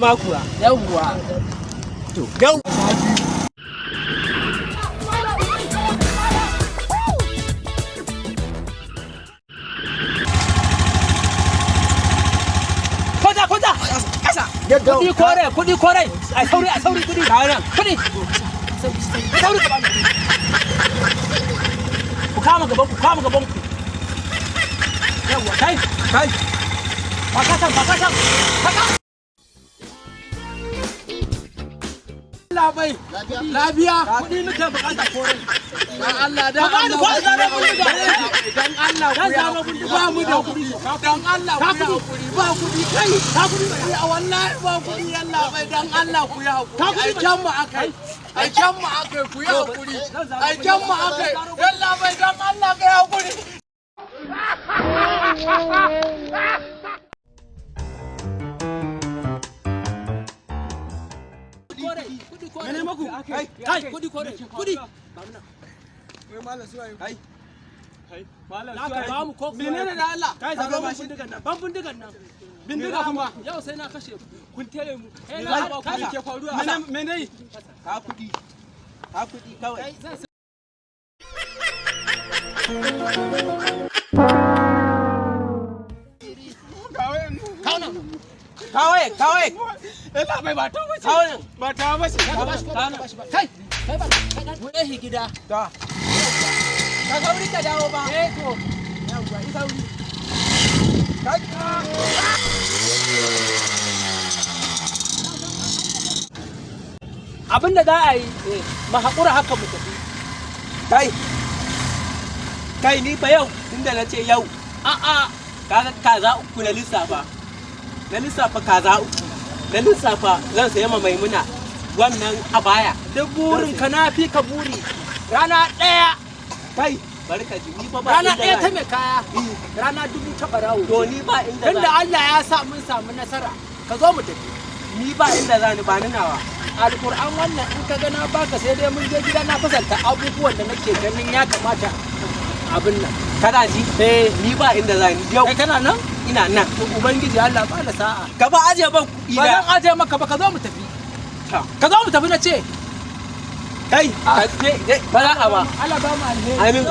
ma kuwa. Yawwa. To, yau. Kwata! Kasa! Kuɗi kore! A sauri kuɗi! Kuɗi! Sauri ka bani! Ku kama gaban ku! Yawwa, kai! Bakasan! Labai! Lafiya! Kuɗi muke bukata kore! Dan Allah, dan Allah! Dan Allah, ba mu da kuɗi! Dan Allah, ku yi hakuri! Ba kuɗi kai! Ka kuɗi ba! Wallahi ba kuɗi yalla bai! Dan Allah ku yi hakuri! Ai can mu akai! Ku yi hakuri! Ai can mu akai! Yalla bai! Dan Allah ka yi hakuri! Mene maku? Kai, kudi kore. Malam suwaye. Kai. Malam suwaye. Ba mu ko. Menene da Allah? Kai zaro mu bindigan nan. Ban bindigan nan. Bindiga kuma. Yau sai na kashe ku. Kun tare mu. Na ba ku ke faruwa. Mene? Ka kudi kawai. Kawai. Ina bai ba ta bace. Kawai. Ba ta bace. Kai ba. Kai shi gida. Ta. Ka sauri ka dawo ba. To. Yawwa, i sauri. Kai. Abinda za a yi, mu haƙura haka mu tafi. Kai ni fa yau, tunda na ce yau. A'a, kaga kaza uku na lissafa. Kaza uku. Na lissafa zan saya ma Maimuna wannan abaya. Duk burin ka na fi ka buri. Rana ɗaya. Kai, bari ka ji ni fa ba. Rana ɗaya ta mai kaya. Rana dubu ta barawo. To ni ba inda za. Tunda Allah ya sa mun samu nasara. Ka zo mu tafi. Ni ba inda za ni ba ni nawa. Alƙur'an wannan in ka ga na baka sai dai mun je gida na fasanta abubuwan da nake ganin ya kamata abin nan. Kana ji? Ni ba inda za ni. Yau. Kai kana nan? Ina nan. To Ubangiji Allah ba da sa'a. Ka ba aje ban kuɗi da. Ba zan aje maka ba, ka zo mu tafi. Ka zo mu tafi na ce. Kai, ba za a ba. Allah ba mu alheri. Amin.